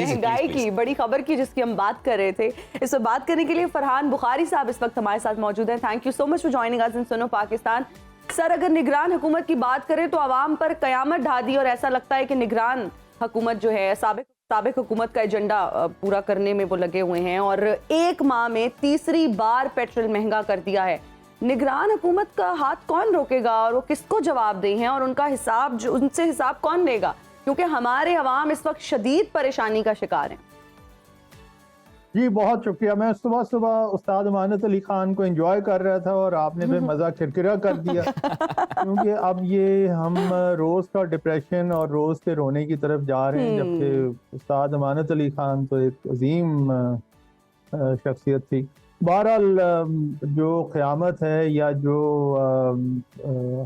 महंगाई की बड़ी खबर की जिसकी हम बात कर रहे थे। इस पर बात करने के लिए फरहान बुखारी साहब इस वक्त हमारे साथ मौजूद हैं। Thank you so much for joining us in Suno Pakistan. Sir, अगर निगरान हुकूमत की बात करें तो आवाम पर कयामत ढा दी और ऐसा लगता है कि निगरान हुकूमत जो है साबिक हुकूमत का एजेंडा पूरा करने में वो लगे हुए हैं और एक माह में तीसरी बार पेट्रोल महंगा कर दिया है। निगरान हुकूमत का हाथ कौन रोकेगा और वो किसको जवाब दे हैं और उनका हिसाब उनसे हिसाब कौन लेगा, क्योंकि हमारे अवाम इस वक्त शदीद परेशानी का शिकार हैं। जी बहुत शुक्रिया। मैं सुबह सुबह उस्ताद अमानत अली खान को एंजॉय कर रहा था और आपने फिर मजा किरकिरा कर दिया क्योंकि अब ये हम रोज का डिप्रेशन और रोज के रोने की तरफ जा रहे हैं, जबकि उस्ताद अमानत अली खान तो एक अजीम शख्सियत थी। बहरहाल जो क़यामत है या जो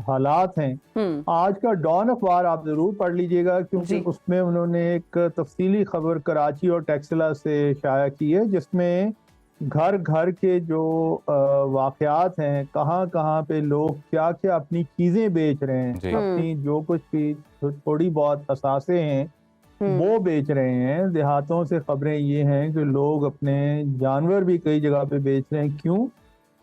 हालात हैं, आज का डॉन अखबार आप ज़रूर पढ़ लीजिएगा क्योंकि उसमें उन्होंने एक तफसीली खबर कराची और टेक्सला से शाया की है, जिसमें घर घर के जो वाक़यात हैं, कहाँ कहाँ पे लोग क्या क्या अपनी चीज़ें बेच रहे हैं, अपनी जो कुछ भी थोड़ी बहुत असासे हैं वो बेच रहे हैं। देहातों से खबरें ये हैं कि लोग अपने जानवर भी कई जगह पे बेच रहे हैं। क्यों?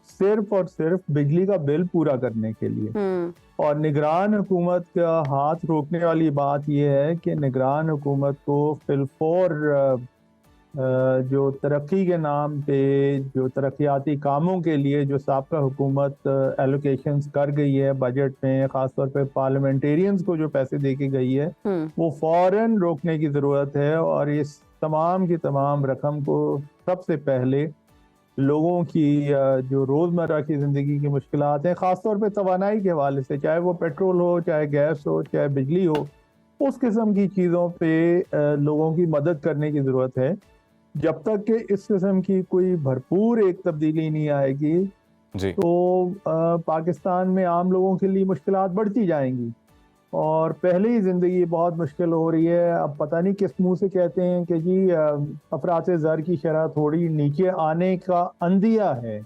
सिर्फ और सिर्फ बिजली का बिल पूरा करने के लिए। और निगरान हुकूमत का हाथ रोकने वाली बात यह है कि निगरान हुकूमत को फिलफौर जो तरक्की के नाम पे जो तरक्याती कामों के लिए जो साबका हुकूमत एलोकेशंस कर गई है बजट में, ख़ासतौर पे पार्लियामेंटेरियंस को जो पैसे दे के गई है, वो फ़ौरन रोकने की ज़रूरत है। और इस तमाम की तमाम रकम को सबसे पहले लोगों की जो रोज़मर्रा की ज़िंदगी की मुश्किलात हैं, ख़ासतौर पे तवानाई के हवाले से, चाहे वो पेट्रोल हो, चाहे गैस हो, चाहे बिजली हो, उस किस्म की चीज़ों पे लोगों की मदद करने की ज़रूरत है। जब तक कि इस किस्म की कोई भरपूर एक तब्दीली नहीं आएगी तो पाकिस्तान में आम लोगों के लिए मुश्किलात बढ़ती जाएंगी और पहले ही ज़िंदगी बहुत मुश्किल हो रही है। अब पता नहीं किस मुंह से कहते हैं कि जी अफरात ज़र की शरह थोड़ी नीचे आने का अंदिया है।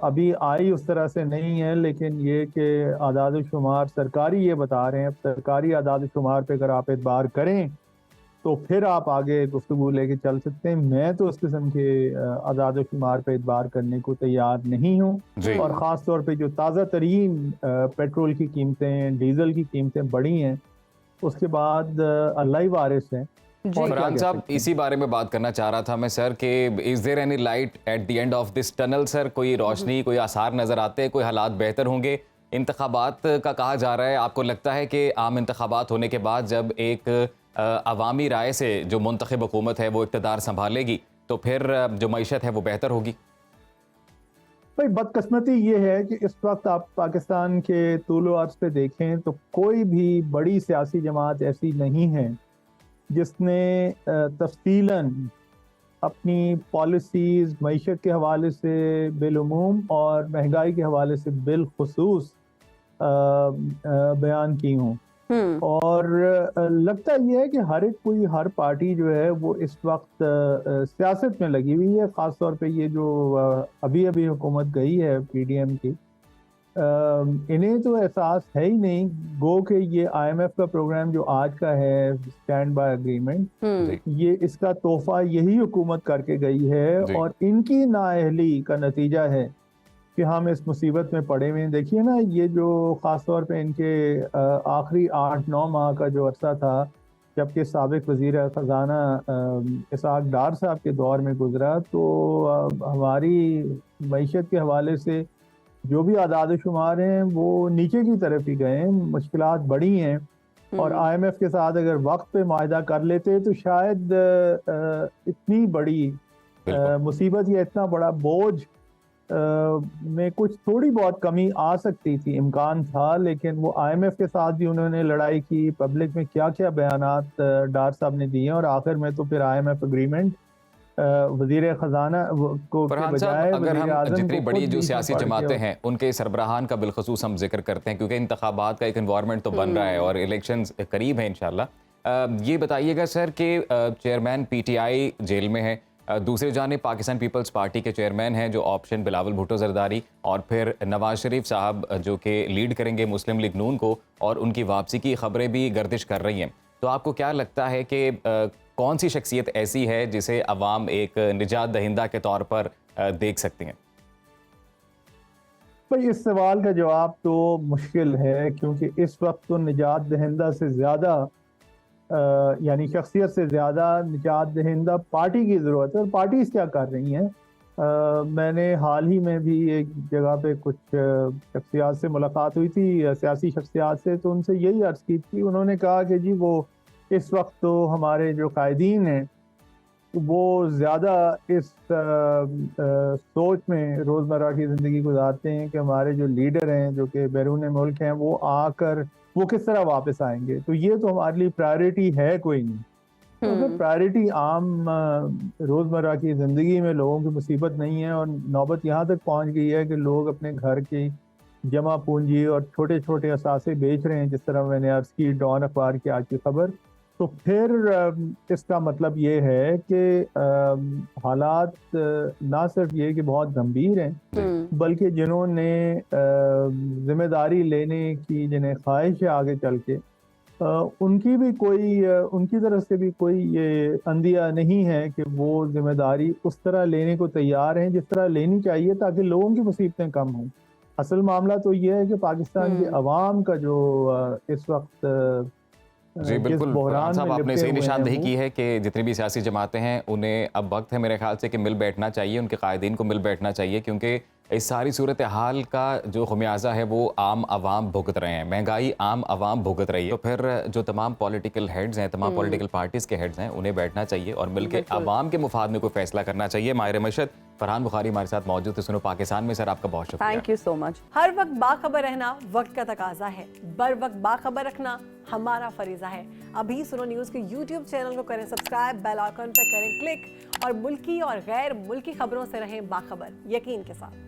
अभी आई उस तरह से नहीं है, लेकिन ये कि आदाद शुमार सरकारी ये बता रहे हैं। अब सरकारी आदाद शुमार पे अगर आप एतबार करें तो फिर आप आगे गुफ्तगू लेके चल सकते हैं। मैं तो उस किस्म के आदाद शुमार पे एतबार करने को तैयार नहीं हूँ। और ख़ास तौर पे जो ताज़ा तरीन पेट्रोल की कीमतें, डीजल की कीमतें बढ़ी हैं, उसके बाद अल्लाह ही वारिस है। फरहान साहब, इसी बारे में बात करना चाह रहा था मैं सर कि is there any light at the end of this tunnel sir? कोई रोशनी, कोई आसार नज़र आते हैं? कोई हालात बेहतर होंगे? इंतखाबात का कहा जा रहा है, आपको लगता है कि आम इंतखाबात होने के बाद जब एक अवामी राय से जो मुंतखब हुकूमत है वो इक़्तिदार संभालेगी तो फिर जो मईशत है वो बेहतर होगी? भाई बदकिस्मती ये है कि इस वक्त आप पाकिस्तान के तूल अर्ज़ पे देखें तो कोई भी बड़ी सियासी जमात ऐसी नहीं है जिसने तफसीलन अपनी पॉलिसीज़ मईशत के हवाले से बिलउमूम और महंगाई के हवाले से बिलखुसूस बयान की हों। और लगता ये है कि हर पार्टी जो है वो इस वक्त सियासत में लगी हुई है। ख़ास तौर पे ये जो अभी अभी हुकूमत गई है पीडीएम की, इन्हें तो एहसास है ही नहीं गो कि ये आईएमएफ का प्रोग्राम जो आज का है, स्टैंड बाय एग्रीमेंट, ये इसका तोहफा यही हुकूमत करके गई है और इनकी नाअहली का नतीजा है कि हम इस मुसीबत में पड़े हुए हैं। देखिए ना, ये जो ख़ास तौर पे इनके आखिरी 8-9 माह का जो अरसा था, जबकि साबिक वज़ीर ख़ज़ाना इसहाक़ डार साहब के दौर में गुजरा, तो हमारी मईशत के हवाले से जो भी आदाद शुमार हैं वो नीचे की तरफ ही गए हैं, मुश्किलात बढ़ी हैं। और आईएमएफ के साथ अगर वक्त पे माहिदा कर लेते तो शायद इतनी बड़ी मुसीबत या इतना बड़ा बोझ में कुछ थोड़ी बहुत कमी आ सकती थी, इम्कान था। लेकिन वो आईएमएफ के साथ भी उन्होंने लड़ाई की, पब्लिक में क्या क्या बयानात डार साहब ने दिए और आखिर में तो फिर आईएमएफ एग्रीमेंट वज़ीर ख़ज़ाना को बजाय अगर हम जितनी बड़ी जो सियासी जमातें हैं उनके सरबराहान का बिलखसूस हम जिक्र करते हैं क्योंकि इंतखाबात का एक एनवायरनमेंट तो बन रहा है और इलेक्शंस करीब हैं इंशाल्लाह। ये बताइएगा सर कि चेयरमैन पीटीआई जेल में है, दूसरी जानिब पाकिस्तान पीपल्स पार्टी के चेयरमैन हैं जो ऑप्शन बिलावल भुट्टो जरदारी, और फिर नवाज शरीफ साहब जो कि लीड करेंगे मुस्लिम लीग नून को, और उनकी वापसी की खबरें भी गर्दिश कर रही हैं। तो आपको क्या लगता है कि कौन सी शख्सियत ऐसी है जिसे अवाम एक निजात दहिंदा के तौर पर देख सकती हैं? भाई इस सवाल का जवाब तो मुश्किल है, क्योंकि इस वक्त तो निजात दहिंदा से ज़्यादा यानी शख्सियत से ज़्यादा निजात दहिंदा पार्टी की ज़रूरत है। और पार्टीज़ क्या कर रही हैं? मैंने हाल ही में भी एक जगह पे कुछ शख्सियात से मुलाकात हुई थी, सियासी शख्सियात से, तो उनसे यही अर्ज़ की थी। उन्होंने कहा कि जी वो इस वक्त तो हमारे जो कायदीन हैं वो ज़्यादा इस सोच में रोज़मर्रा की ज़िंदगी गुजारते हैं कि हमारे जो लीडर हैं जो कि बैरून मुल्क हैं वो आकर वो किस तरह वापस आएंगे। तो ये तो हमारे लिए प्रायोरिटी है कोई नहीं। तो अगर प्रायोरिटी आम रोज़मर्रा की ज़िंदगी में लोगों की मुसीबत नहीं है और नौबत यहाँ तक पहुँच गई है कि लोग अपने घर की जमा पूंजी और छोटे छोटे असासे बेच रहे हैं, जिस तरह मैंने अर्ज़ की डॉन अखबार की आज की खबर, तो फिर इसका मतलब ये है कि हालात ना सिर्फ ये कि बहुत गंभीर हैं, बल्कि जिन्होंने जिम्मेदारी लेने की जिन्हें ख्वाहिश है आगे चल के, उनकी भी कोई उनकी तरफ से भी कोई ये अंदिया नहीं है कि वो जिम्मेदारी उस तरह लेने को तैयार हैं जिस तरह लेनी चाहिए, ताकि लोगों की मुसीबतें कम हों। असल मामला तो ये है कि पाकिस्तान की अवाम का जो इस वक्त जी बिल्कुल फरहान साहब, आपने सही निशानदेही की है कि जितनी भी सियासी जमातें हैं उन्हें अब वक्त है मेरे ख्याल से कि मिल बैठना चाहिए, उनके कायदीन को मिल बैठना चाहिए, क्योंकि इस सारी सूरत हाल का जो खमियाजा है वो आम आवाम भुगत रहे हैं, महंगाई आम आवाम भुगत रही है। तो फिर जो तमाम पॉलिटिकल हेड्स हैं, तमाम पॉलिटिकल पार्टीज़ के हेड्स हैं, उन्हें बैठना चाहिए और मिलकर आवाम के मुफाद में कोई फैसला करना चाहिए। माहिर मशहद फरहान बुखारी हमारे साथ मौजूद थे सुनो पाकिस्तान में। सर आपका बहुत शुक्रिया। Thank you so much. हर वक्त बाखबर रहना वक्त का तकाजा है, बर वक्त बाखबर रखना हमारा फरीजा है। अभी सुनो न्यूज़ के YouTube चैनल को करें सब्सक्राइब, बेल आइकन पर करें क्लिक और मुल्की और गैर मुल्की खबरों से रहें बाखबर, यकीन के साथ।